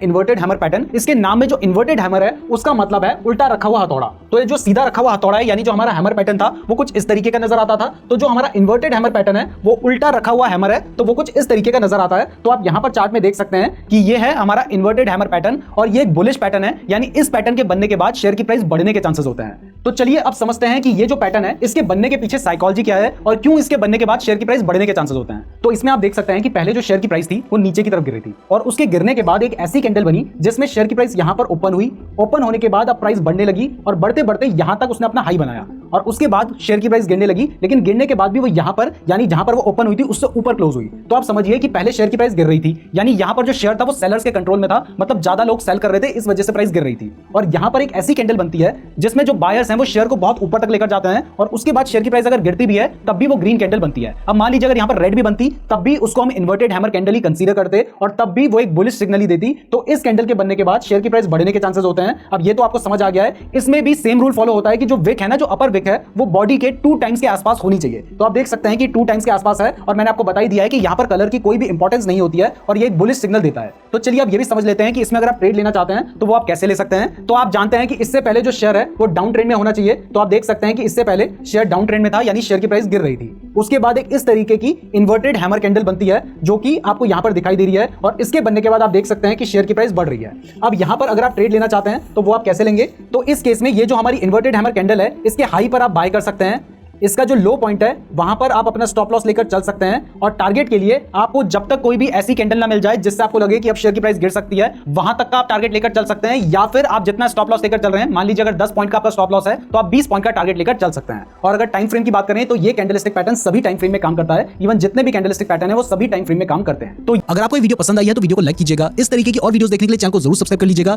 Inverted hammer pattern, इसके नाम में जो इन्वर्टेड हैमर है उसका मतलब है उल्टा रखा हुआ हथौड़ा। तो ये जो सीधा रखा हुआ हथौड़ा है यानी जो हमारा हैमर पैटर्न था वो कुछ इस तरीके का नजर आता था। तो जो हमारा इन्वर्टेड हैमर पैटर्न है वो उल्टा रखा हुआ हैमर है, तो वो कुछ इस तरीके का नजर आता है। तो आप यहां पर चार्ट में देख सकते हैं कि ये है हमारा इन्वर्टेड हैमर पैटर्न और ये एक बुलिश पैटर्न है, यानी इस पैटर्न के बनने के बाद शेयर की प्राइस बढ़ने के चांसेस होते हैं। तो चलिए अब समझते हैं कि ये जो पैटर्न है इसके बनने के पीछे साइकोलॉजी क्या है और क्यों इसके बनने के बाद शेयर की प्राइस बढ़ने के चांसेस होते हैं। तो इसमें आप देख सकते हैं कि पहले जो शेयर की प्राइस थी वो नीचे की तरफ गिर रही थी और उसके गिरने के बाद एक ऐसी कैंडल बनी जिसमें शेयर की प्राइस यहां पर ओपन हुई। ओपन होने के बाद अब प्राइस बढ़ने लगी और बढ़ते बढ़ते यहां तक उसने अपना हाई बनाया और उसके बाद शेयर की प्राइस गिरने लगी, लेकिन गिरने के बाद भी वो यहां पर यानी जहां पर वो ओपन हुई थी उससे ऊपर क्लोज हुई। तो आप समझिए कि पहले शेयर की प्राइस गिर रही थी, यानी यहां पर जो शेयर था वो सेलर्स के कंट्रोल में था, मतलब ज्यादा लोग सेल कर रहे थे, इस वजह से प्राइस गिर रही थी। और यहां पर एक ऐसी कैंडल बनती है जिसमें जो बायर्स हैं वो शेयर को बहुत ऊपर तक लेकर जाते हैं और उसके बाद शेयर की प्राइस अगर गिरती भी है तब भी वो ग्रीन कैंडल बनती है। अब मान लीजिए अगर यहां पर रेड भी बनती तब भी उसको हम इन्वर्टेड हैमर कैंडल ही कंसीडर करते और तब भी वो एक बुलिश सिग्नल ही देती। तो इस कैंडल के बनने के बाद शेयर की प्राइस बढ़ने के चांसेस होते हैं। अब ये तो आपको समझ आ गया है। इसमें भी सेम रूल फॉलो होता है कि जो विक है ना, जो अपर विक है वो बॉडी के 2 टाइम्स के आसपास होनी चाहिए। तो आप देख सकते हैं कि 2 टाइम्स के आसपास है और मैंने आपको बता ही दिया है कि यहां पर कलर की कोई भी इंपॉर्टेंस नहीं होती है और ये एक बुलिश सिग्नल देता है। तो चलिए अब ये भी समझ लेते हैं कि इसमें अगर आप ट्रेड लेना चाहते हैं तो वो आप कैसे ले सकते हैं। तो आप जानते हैं कि इससे पहले जो शेयर है वो डाउन ट्रेंड में होना चाहिए। तो आप देख सकते हैं कि इससे पहले शेयर डाउन ट्रेंड में था, यानी शेयर की प्राइस गिर रही थी। उसके बाद एक इस तरीके की इन्वर्टेड हैमर कैंडल बनती है जो कि आपको यहां पर दिखाई दे रही है और इसके बनने के बाद आप देख सकते हैं कि शेयर की प्राइस बढ़ रही है। अब यहां पर अगर आप ट्रेड लेना चाहते हैं तो वो आप कैसे लेंगे। तो इस केस में ये जो हमारी इन्वर्टेड हैमर कैंडल है इसके हाई पर आप बाय कर सकते हैं। इसका जो लो पॉइंट है वहां पर आप अपना स्टॉप लॉस लेकर चल सकते हैं और टारगेट के लिए आपको जब तक कोई भी ऐसी कैंडल ना मिल जाए जिससे आपको लगे कि अब शेयर की प्राइस गिर सकती है, वहां तक का आप टारगेट लेकर चल सकते हैं। या फिर आप जितना स्टॉप लॉस लेकर चल रहे हैं, मान लीजिए अगर 10 पॉइंट का आपका स्टॉप लॉस है तो आप 20 पॉइंट का टारगेट लेकर चल सकते हैं। और अगर टाइम फ्रेम की बात करें तो ये कैंडलस्टिक पैटर्न सभी टाइम फ्रेम में काम करता है। इवन जितने भी कैंडलस्टिक पैटर्न है वो सभी टाइम फ्रेम में काम करते हैं। तो अगर आपको ये वीडियो पसंद आई है तो वीडियो को लाइक कीजिएगा। इस तरीके की और वीडियोस देखने के लिए चैनल को जरूर सब्सक्राइब कर लीजिएगा।